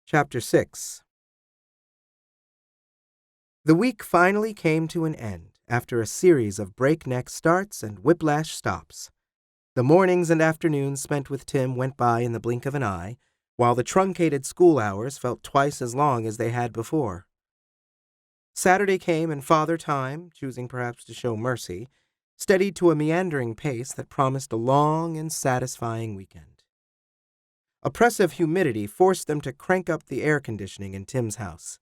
Chapter 6. The week finally came to an end after a series of breakneck starts and whiplash stops. The mornings and afternoons spent with Tim went by in the blink of an eye, while the truncated school hours felt twice as long as they had before. Saturday came and Father Time, choosing perhaps to show mercy, steadied to a meandering pace that promised a long and satisfying weekend. Oppressive humidity forced them to crank up the air conditioning in Tim's house.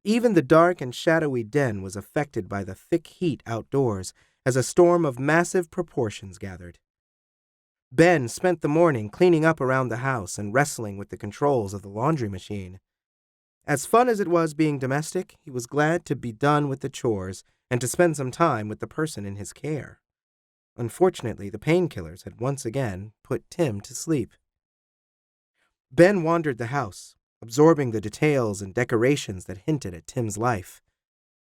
Even the dark and shadowy den was affected by the thick heat outdoors as a storm of massive proportions gathered. Ben spent the morning cleaning up around the house and wrestling with the controls of the laundry machine. As fun as it was being domestic, he was glad to be done with the chores and to spend some time with the person in his care. Unfortunately, the painkillers had once again put Tim to sleep. Ben wandered the house, absorbing the details and decorations that hinted at Tim's life.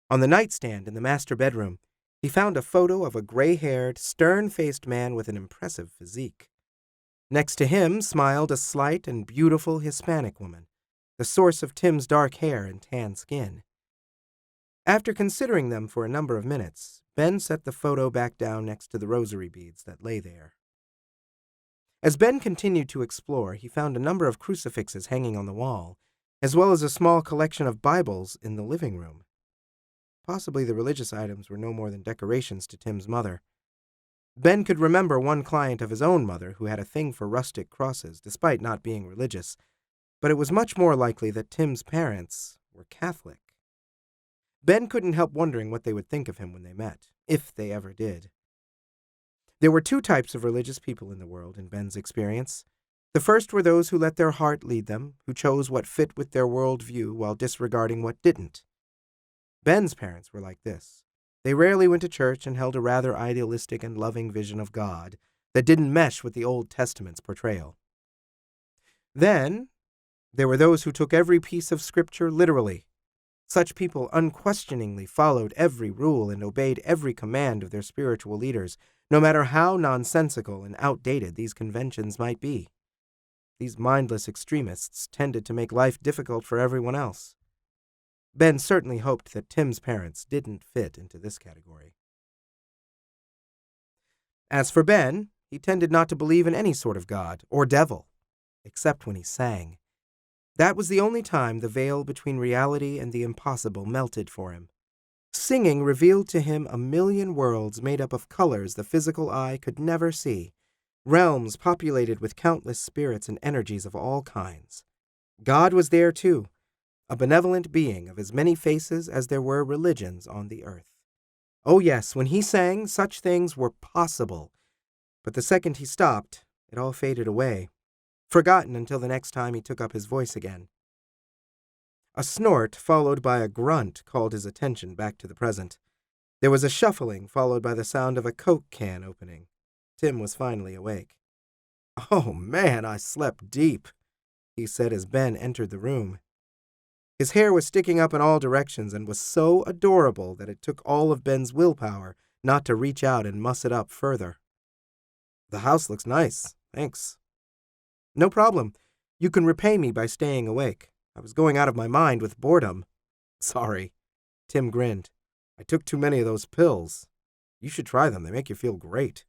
On the nightstand in the master bedroom, he found a photo of a gray-haired, stern-faced man with an impressive physique. Next to him smiled a slight and beautiful Hispanic woman, the source of Tim's dark hair and tan skin. After considering them for a number of minutes, Ben set the photo back down next to the rosary beads that lay there. As Ben continued to explore, he found a number of crucifixes hanging on the wall, as well as a small collection of Bibles in the living room. Possibly the religious items were no more than decorations to Tim's mother. Ben could remember one client of his own mother who had a thing for rustic crosses, despite not being religious, but it was much more likely that Tim's parents were Catholic. Ben couldn't help wondering what they would think of him when they met, if they ever did. There were two types of religious people in the world, in Ben's experience. The first were those who let their heart lead them, who chose what fit with their world view while disregarding what didn't. Ben's parents were like this. They rarely went to church and held a rather idealistic and loving vision of God that didn't mesh with the Old Testament's portrayal. Then, there were those who took every piece of Scripture literally. Such people unquestioningly followed every rule and obeyed every command of their spiritual leaders, no matter how nonsensical and outdated these conventions might be. These mindless extremists tended to make life difficult for everyone else. Ben certainly hoped that Tim's parents didn't fit into this category. As for Ben, he tended not to believe in any sort of God or devil, except when he sang. That was the only time the veil between reality and the impossible melted for him. Singing revealed to him a million worlds made up of colors the physical eye could never see, realms populated with countless spirits and energies of all kinds. God was there too, a benevolent being of as many faces as there were religions on the earth. Oh yes, when he sang, such things were possible. But the second he stopped, it all faded away, forgotten until the next time he took up his voice again. A snort followed by a grunt called his attention back to the present. There was a shuffling followed by the sound of a Coke can opening. Tim was finally awake. "Oh, man, I slept deep," he said as Ben entered the room. His hair was sticking up in all directions and was so adorable that it took all of Ben's willpower not to reach out and muss it up further. "The house looks nice, thanks." "No problem. You can repay me by staying awake. I was going out of my mind with boredom." "Sorry." Tim grinned. "I took too many of those pills. You should try them. They make you feel great."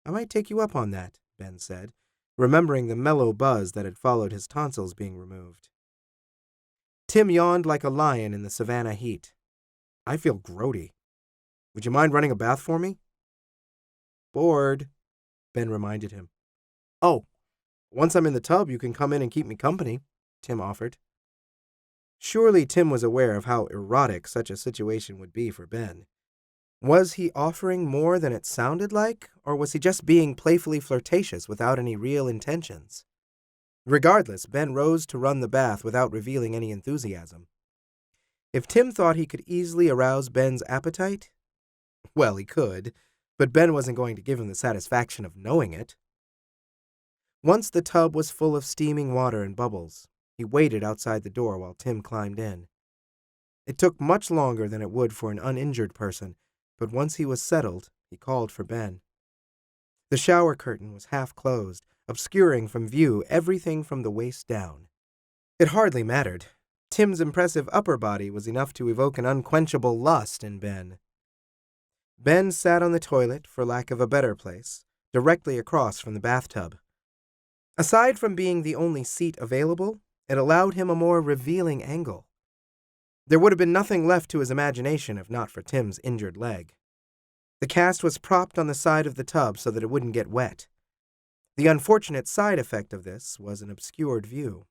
"I might take you up on that," Ben said, remembering the mellow buzz that had followed his tonsils being removed. Tim yawned like a lion in the Savannah heat. "I feel grody. Would you mind running a bath for me?" "Bored," Ben reminded him. "Oh, once I'm in the tub, you can come in and keep me company," Tim offered. Surely Tim was aware of how erotic such a situation would be for Ben. Was he offering more than it sounded like, or was he just being playfully flirtatious without any real intentions? Regardless, Ben rose to run the bath without revealing any enthusiasm. If Tim thought he could easily arouse Ben's appetite, well, he could, but Ben wasn't going to give him the satisfaction of knowing it. Once the tub was full of steaming water and bubbles, he waited outside the door while Tim climbed in. It took much longer than it would for an uninjured person, but once he was settled, he called for Ben. The shower curtain was half closed, obscuring from view everything from the waist down. It hardly mattered. Tim's impressive upper body was enough to evoke an unquenchable lust in Ben. Ben sat on the toilet, for lack of a better place, directly across from the bathtub. Aside from being the only seat available, it allowed him a more revealing angle. There would have been nothing left to his imagination if not for Tim's injured leg. The cast was propped on the side of the tub so that it wouldn't get wet. The unfortunate side effect of this was an obscured view.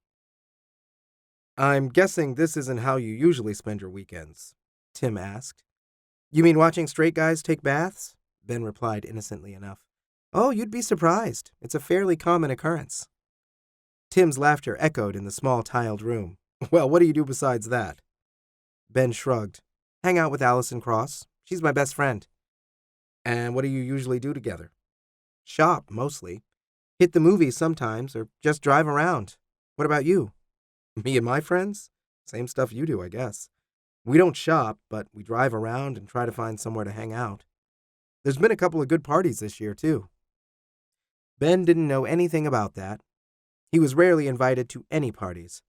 "I'm guessing this isn't how you usually spend your weekends," Tim asked. "You mean watching straight guys take baths?" Ben replied innocently enough. "Oh, you'd be surprised. It's a fairly common occurrence." Tim's laughter echoed in the small tiled room. "Well, what do you do besides that?" Ben shrugged. "Hang out with Allison Cross. She's my best friend." "And what do you usually do together?" "Shop, mostly. Hit the movies sometimes, or just drive around. What about you?" "Me and my friends? Same stuff you do, I guess. We don't shop, but we drive around and try to find somewhere to hang out. There's been a couple of good parties this year, too." Ben didn't know anything about that. He was rarely invited to any parties.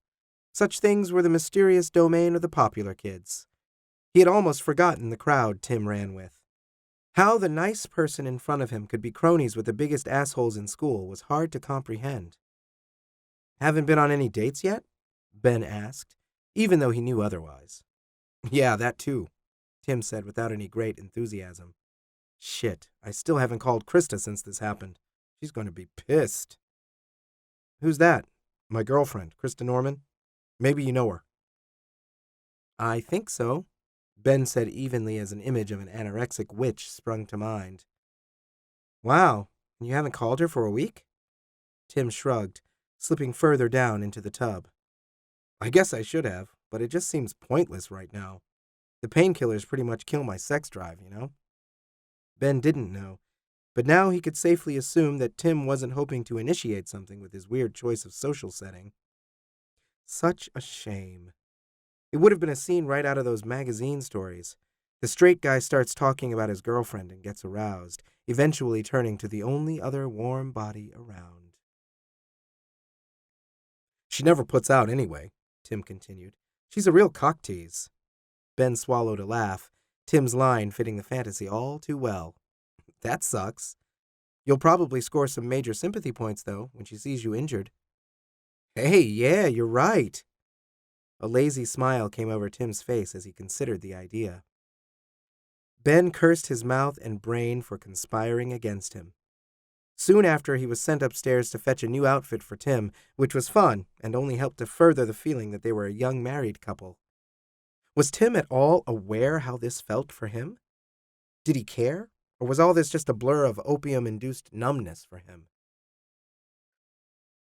Such things were the mysterious domain of the popular kids. He had almost forgotten the crowd Tim ran with. How the nice person in front of him could be cronies with the biggest assholes in school was hard to comprehend. "Haven't been on any dates yet?" Ben asked, even though he knew otherwise. "Yeah, that too," Tim said without any great enthusiasm. "Shit, I still haven't called Krista since this happened. She's going to be pissed." "Who's that?" "My girlfriend, Krista Norman. Maybe you know her." "I think so," Ben said evenly as an image of an anorexic witch sprung to mind. "Wow, and you haven't called her for a week?" Tim shrugged, slipping further down into the tub. "I guess I should have, but it just seems pointless right now. The painkillers pretty much kill my sex drive, you know?" Ben didn't know, but now he could safely assume that Tim wasn't hoping to initiate something with his weird choice of social setting. Such a shame. It would have been a scene right out of those magazine stories. The straight guy starts talking about his girlfriend and gets aroused, eventually turning to the only other warm body around. "She never puts out anyway," Tim continued. "She's a real cock tease." Ben swallowed a laugh, Tim's line fitting the fantasy all too well. "That sucks. You'll probably score some major sympathy points, though, when she sees you injured." "Hey, yeah, you're right." A lazy smile came over Tim's face as he considered the idea. Ben cursed his mouth and brain for conspiring against him. Soon after, he was sent upstairs to fetch a new outfit for Tim, which was fun and only helped to further the feeling that they were a young married couple. Was Tim at all aware how this felt for him? Did he care, or was all this just a blur of opium-induced numbness for him?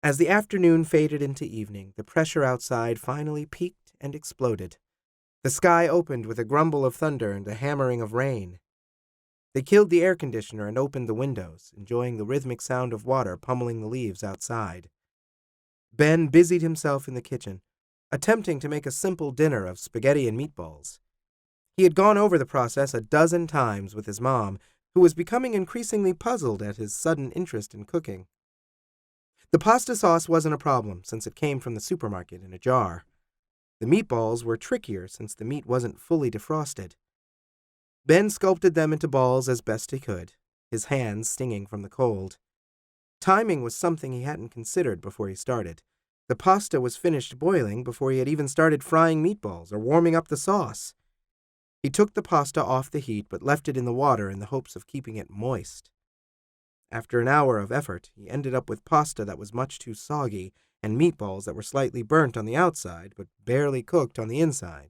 As the afternoon faded into evening, the pressure outside finally peaked and exploded. The sky opened with a grumble of thunder and a hammering of rain. They killed the air conditioner and opened the windows, enjoying the rhythmic sound of water pummeling the leaves outside. Ben busied himself in the kitchen, attempting to make a simple dinner of spaghetti and meatballs. He had gone over the process a dozen times with his mom, who was becoming increasingly puzzled at his sudden interest in cooking. The pasta sauce wasn't a problem, since it came from the supermarket in a jar. The meatballs were trickier, since the meat wasn't fully defrosted. Ben sculpted them into balls as best he could, his hands stinging from the cold. Timing was something he hadn't considered before he started. The pasta was finished boiling before he had even started frying meatballs or warming up the sauce. He took the pasta off the heat but left it in the water in the hopes of keeping it moist. After an hour of effort, he ended up with pasta that was much too soggy and meatballs that were slightly burnt on the outside but barely cooked on the inside.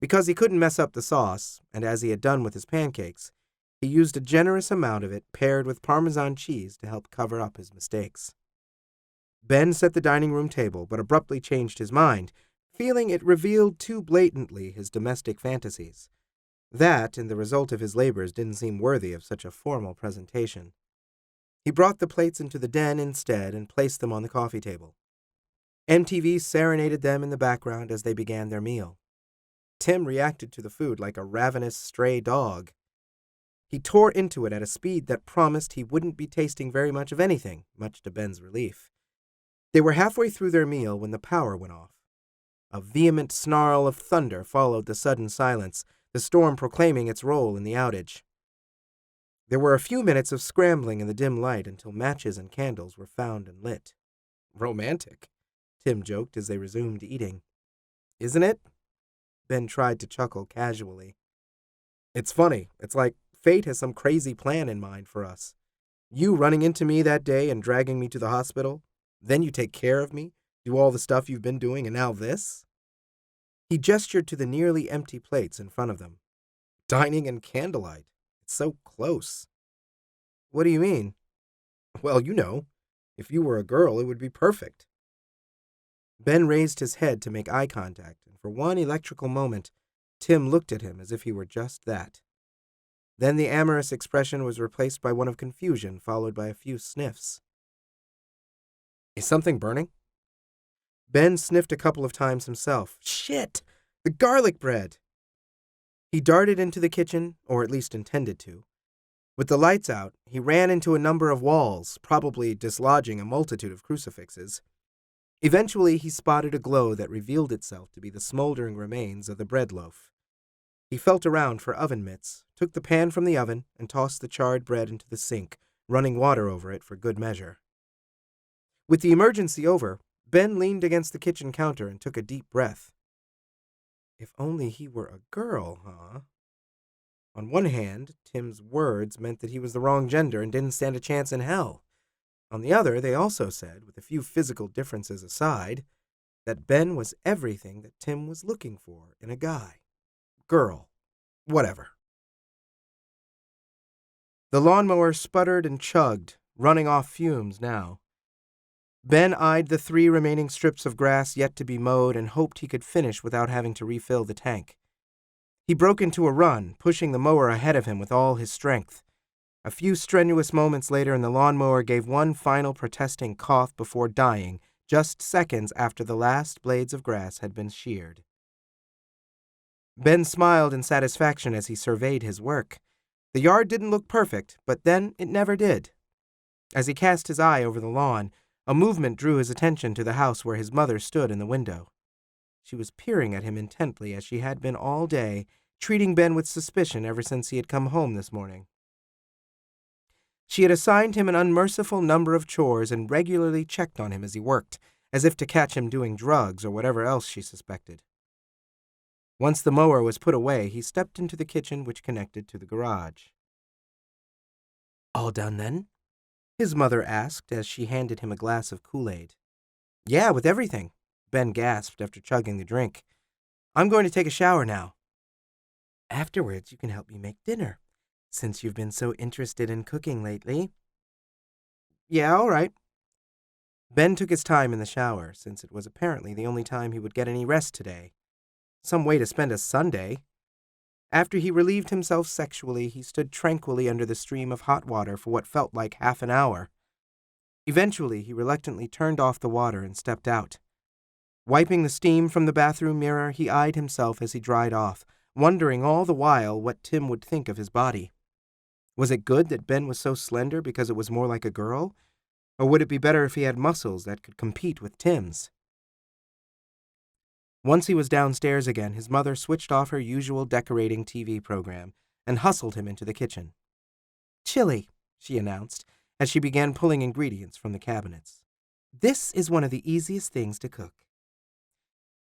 Because he couldn't mess up the sauce, and as he had done with his pancakes, he used a generous amount of it paired with Parmesan cheese to help cover up his mistakes. Ben set the dining room table but abruptly changed his mind, feeling it revealed too blatantly his domestic fantasies. That and the result of his labors didn't seem worthy of such a formal presentation. He brought the plates into the den instead and placed them on the coffee table. MTV serenaded them in the background as they began their meal. Tim reacted to the food like a ravenous stray dog. He tore into it at a speed that promised he wouldn't be tasting very much of anything, much to Ben's relief. They were halfway through their meal when the power went off. A vehement snarl of thunder followed the sudden silence, the storm proclaiming its role in the outage. There were a few minutes of scrambling in the dim light until matches and candles were found and lit. Romantic, Tim joked as they resumed eating. Isn't it? Ben tried to chuckle casually. It's funny. It's like fate has some crazy plan in mind for us. You running into me that day and dragging me to the hospital. Then you take care of me, do all the stuff you've been doing, and now this? He gestured to the nearly empty plates in front of them. Dining in candlelight. It's so close. What do you mean? Well, you know, if you were a girl, it would be perfect. Ben raised his head to make eye contact, and for one electrical moment, Tim looked at him as if he were just that. Then the amorous expression was replaced by one of confusion, followed by a few sniffs. Is something burning? Ben sniffed a couple of times himself. Shit! The garlic bread! He darted into the kitchen, or at least intended to. With the lights out, he ran into a number of walls, probably dislodging a multitude of crucifixes. Eventually, he spotted a glow that revealed itself to be the smoldering remains of the bread loaf. He felt around for oven mitts, took the pan from the oven, and tossed the charred bread into the sink, running water over it for good measure. With the emergency over, Ben leaned against the kitchen counter and took a deep breath. If only he were a girl, huh? On one hand, Tim's words meant that he was the wrong gender and didn't stand a chance in hell. On the other, they also said, with a few physical differences aside, that Ben was everything that Tim was looking for in a guy. Girl. Whatever. The lawnmower sputtered and chugged, running off fumes now. Ben eyed the 3 remaining strips of grass yet to be mowed and hoped he could finish without having to refill the tank. He broke into a run, pushing the mower ahead of him with all his strength. A few strenuous moments later, and the lawnmower gave one final protesting cough before dying, just seconds after the last blades of grass had been sheared. Ben smiled in satisfaction as he surveyed his work. The yard didn't look perfect, but then it never did. As he cast his eye over the lawn, a movement drew his attention to the house where his mother stood in the window. She was peering at him intently as she had been all day, treating Ben with suspicion ever since he had come home this morning. She had assigned him an unmerciful number of chores and regularly checked on him as he worked, as if to catch him doing drugs or whatever else she suspected. Once the mower was put away, he stepped into the kitchen which connected to the garage. All done then? His mother asked as she handed him a glass of Kool-Aid. Yeah, with everything, Ben gasped after chugging the drink. I'm going to take a shower now. Afterwards, you can help me make dinner, since you've been so interested in cooking lately. Yeah, all right. Ben took his time in the shower, since it was apparently the only time he would get any rest today. Some way to spend a Sunday. After he relieved himself sexually, he stood tranquilly under the stream of hot water for what felt like half an hour. Eventually, he reluctantly turned off the water and stepped out. Wiping the steam from the bathroom mirror, he eyed himself as he dried off, wondering all the while what Tim would think of his body. Was it good that Ben was so slender because it was more like a girl? Or would it be better if he had muscles that could compete with Tim's? Once he was downstairs again, his mother switched off her usual decorating TV program and hustled him into the kitchen. Chili, she announced, as she began pulling ingredients from the cabinets. This is one of the easiest things to cook.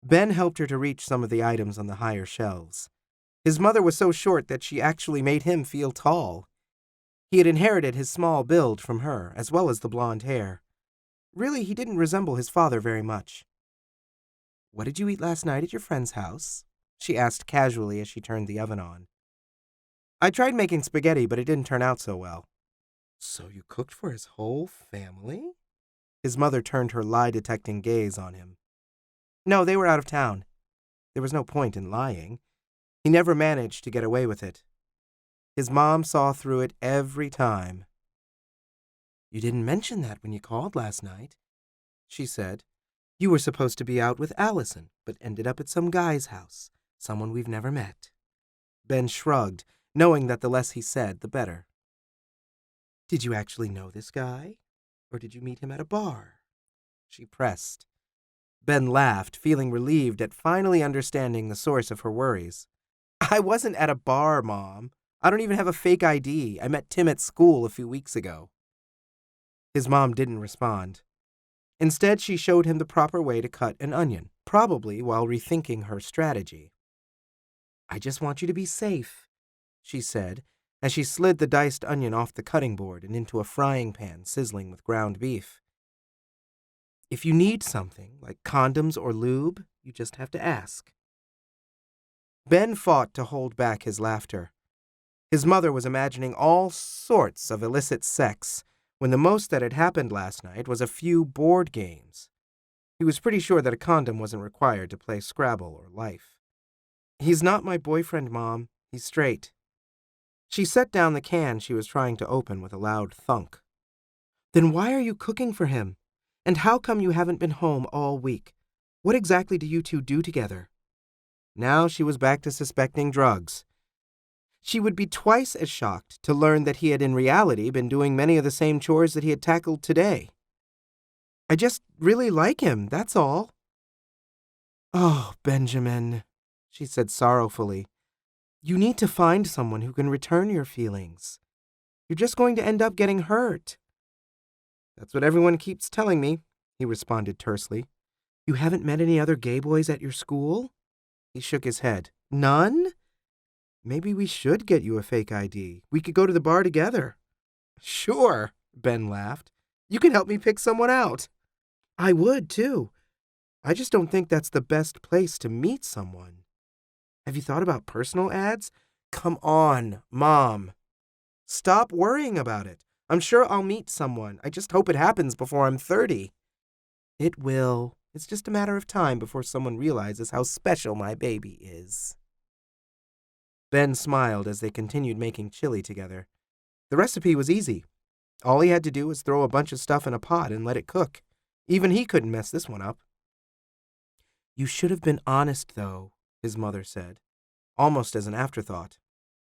Ben helped her to reach some of the items on the higher shelves. His mother was so short that she actually made him feel tall. He had inherited his small build from her, as well as the blonde hair. Really, he didn't resemble his father very much. What did you eat last night at your friend's house? She asked casually as she turned the oven on. I tried making spaghetti, but it didn't turn out so well. So you cooked for his whole family? His mother turned her lie-detecting gaze on him. No, they were out of town. There was no point in lying. He never managed to get away with it. His mom saw through it every time. You didn't mention that when you called last night, she said. You were supposed to be out with Allison, but ended up at some guy's house, someone we've never met. Ben shrugged, knowing that the less he said, the better. Did you actually know this guy? Or did you meet him at a bar? she pressed. Ben laughed, feeling relieved at finally understanding the source of her worries. I wasn't at a bar, Mom. I don't even have a fake ID. I met Tim at school a few weeks ago. His mom didn't respond. Instead, she showed him the proper way to cut an onion, probably while rethinking her strategy. I just want you to be safe, she said, as she slid the diced onion off the cutting board and into a frying pan sizzling with ground beef. If you need something, like condoms or lube, you just have to ask. Ben fought to hold back his laughter. His mother was imagining all sorts of illicit sex, when the most that had happened last night was a few board games. He was pretty sure that a condom wasn't required to play Scrabble or Life. He's not my boyfriend, Mom. He's straight. She set down the can she was trying to open with a loud thunk. Then why are you cooking for him? And how come you haven't been home all week? What exactly do you two do together? Now she was back to suspecting drugs. She would be twice as shocked to learn that he had in reality been doing many of the same chores that he had tackled today. I just really like him, that's all. Oh, Benjamin, she said sorrowfully. You need to find someone who can return your feelings. You're just going to end up getting hurt. That's what everyone keeps telling me, he responded tersely. You haven't met any other gay boys at your school? He shook his head. None? Maybe we should get you a fake ID. We could go to the bar together. Sure, Ben laughed. You can help me pick someone out. I would, too. I just don't think that's the best place to meet someone. Have you thought about personal ads? Come on, Mom. Stop worrying about it. I'm sure I'll meet someone. I just hope it happens before I'm 30. It will. It's just a matter of time before someone realizes how special my baby is. Ben smiled as they continued making chili together. The recipe was easy. All he had to do was throw a bunch of stuff in a pot and let it cook. Even he couldn't mess this one up. You should have been honest, though, his mother said, almost as an afterthought.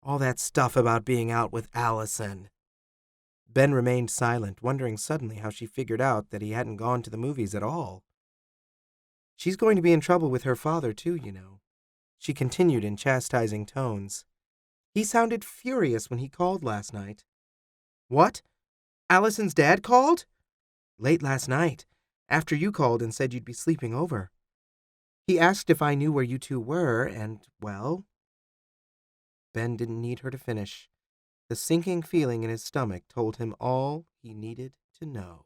All that stuff about being out with Allison. Ben remained silent, wondering suddenly how she figured out that he hadn't gone to the movies at all. She's going to be in trouble with her father, too, you know. She continued in chastising tones. He sounded furious when he called last night. What? Allison's dad called? Late last night, after you called and said you'd be sleeping over. He asked if I knew where you two were, and, well... Ben didn't need her to finish. The sinking feeling in his stomach told him all he needed to know.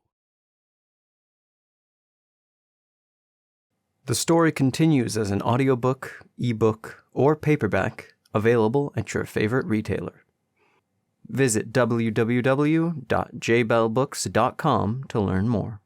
The story continues as an audiobook, ebook, or paperback, available at your favorite retailer. Visit www.jbellbooks.com to learn more.